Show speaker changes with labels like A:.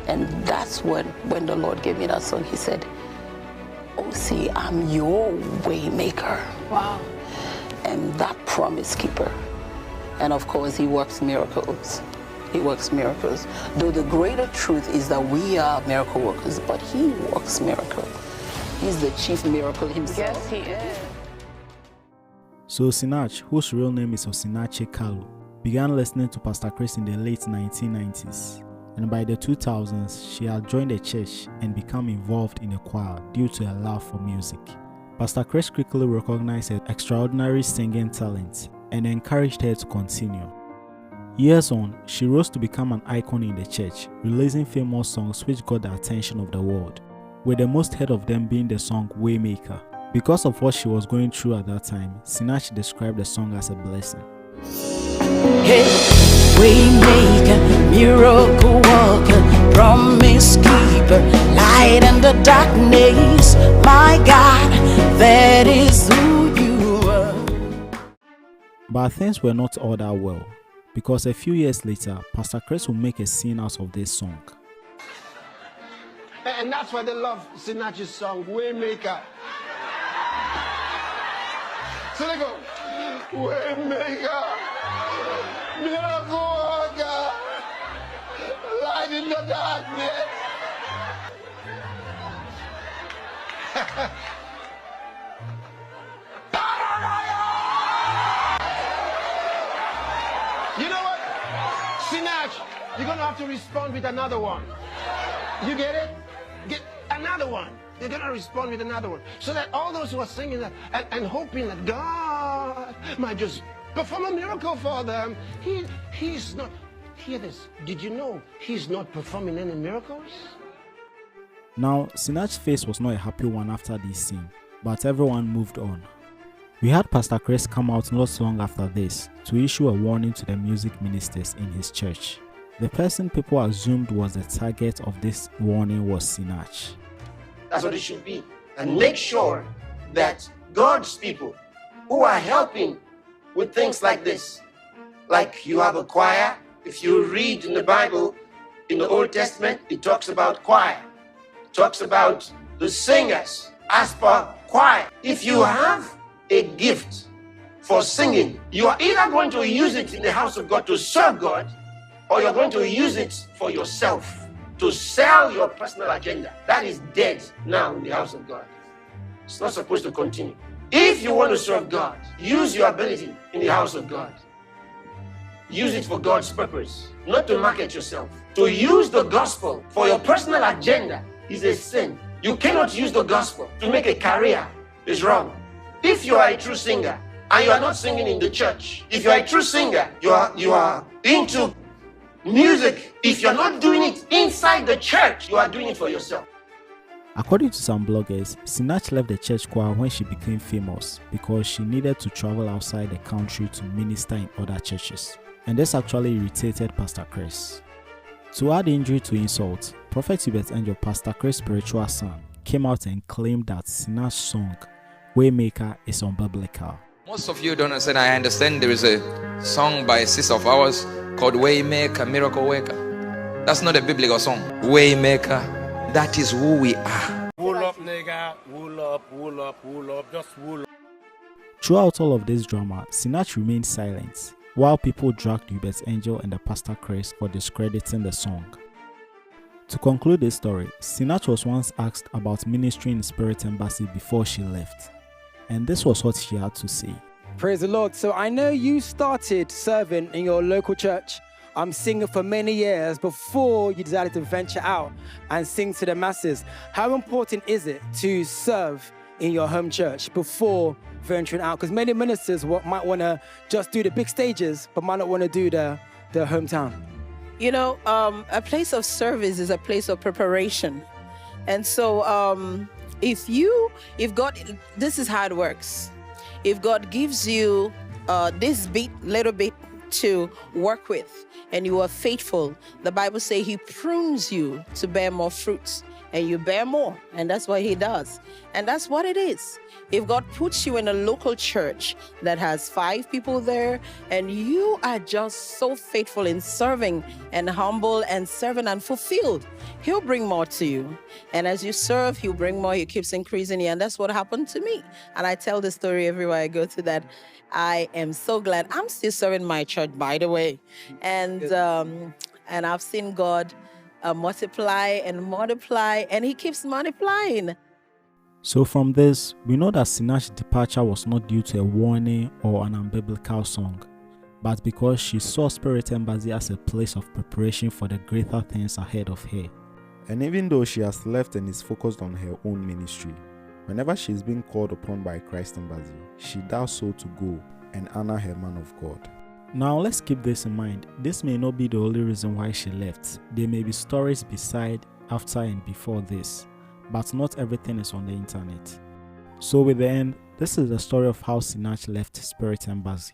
A: And that's when the Lord gave me that song. He said, oh, see, I'm your way maker.
B: Wow.
A: And that promise keeper. And of course, he works miracles. He works miracles. Though the greater truth is that we are miracle workers, but he works miracles. He's the chief miracle himself.
B: Yes, he is.
C: So Sinach, whose real name is Osinachi Kalu, began listening to Pastor Chris in the late 1990s. And by the 2000s, she had joined a church and become involved in a choir due to a love for music. Pastor Chris quickly recognized her extraordinary singing talent and encouraged her to continue. Years on, she rose to become an icon in the church, releasing famous songs which got the attention of the world, with the most heard of them being the song Waymaker. Because of what she was going through at that time, Sinach described the song as a blessing.
D: Hey, Waymaker, miracle worker, promise keeper, light in the darkness, my God, that is who you are.
C: But things were not all that well, because a few years later, Pastor Chris would make a scene out of this song.
E: And that's why they love Sinach's song, Waymaker. So they go, Waymaker, miracle worker, light in the darkness. You know what? Sinach, you're going to have to respond with another one. You get it? Get another one. They're going to respond with another one. So that all those who are singing that and hoping that God might just perform a miracle for them, he's not. Hear this. Did you know he's not performing any miracles?
C: Now, Sinach's face was not a happy one after this scene, but everyone moved on. We had Pastor Chris come out not long after this to issue a warning to the music ministers in his church. The person people assumed was the target of this warning was Sinach.
E: That's what it should be. And make sure that God's people who are helping with things like this, like you have a choir. If you read in the Bible, in the Old Testament, it talks about choir. It talks about the singers as per choir. If you have a gift for singing, you are either going to use it in the house of God to serve God, or you're going to use it for yourself, to sell your personal agenda. That is dead now in the house of God. It's not supposed to continue. If you want to serve God, use your ability in the house of God. Use it for God's purpose, not to market yourself. To use the gospel for your personal agenda is a sin. You cannot use the gospel to make a career. It's wrong. If you are a true singer and you are not singing in the church, if you are a true singer, you are into music. If you're not doing it inside the church, you are doing it for yourself.
C: According to some bloggers, Sinach left the church choir when she became famous because she needed to travel outside the country to minister in other churches. And this actually irritated Pastor Chris. To add injury to insult, Prophet Uebert and your Pastor Chris' spiritual son came out and claimed that Sinach's song, Waymaker, is unbiblical.
F: Most of you don't understand. I understand there is a song by a sister of ours called Waymaker, Miracle Worker. That's not a biblical song. Waymaker, that is who we are.
G: Wool up, nigga. Wool up, wool up, wool up. Just wool up.
C: Throughout all of this drama, Sinach remained silent, while people dragged Uebert's Angel and the Pastor Chris for discrediting the song. To conclude this story, Sinach was once asked about ministry in Spirit Embassy before she left. And this was what she had to say.
H: Praise the Lord. So I know you started serving in your local church. I'm singing for many years before you decided to venture out and sing to the masses. How important is it to serve in your home church before venturing out? Because many ministers might want to just do the big stages, but might not want to do the hometown.
B: You know, a place of service is a place of preparation. And so if God, this is how it works. If God gives you this little bit to work with and you are faithful, the Bible says he prunes you to bear more fruits. and you bear more. And that's what he does. And that's what it is. If God puts you in a local church that has 5 people there, and you are just so faithful in serving and humble and serving and fulfilled, he'll bring more to you. And as you serve, he'll bring more. He keeps increasing you. And that's what happened to me. And I tell the story everywhere I go to that. I am so glad. I'm still serving my church, by the way. And I've seen God multiply and multiply, and he keeps multiplying.
C: So from this, we know that Sinach's departure was not due to a warning or an unbiblical song, but because she saw Spirit Embassy as a place of preparation for the greater things ahead of her.
I: And even though she has left and is focused on her own ministry, whenever she is being called upon by Christ Embassy, she does so to go and honor her man of God.
C: Now let's keep this in mind. This may not be the only reason why she left. There may be stories beside, after and before this, but not everything is on the internet. So with the end, this is the story of how Sinach left Spirit Embassy.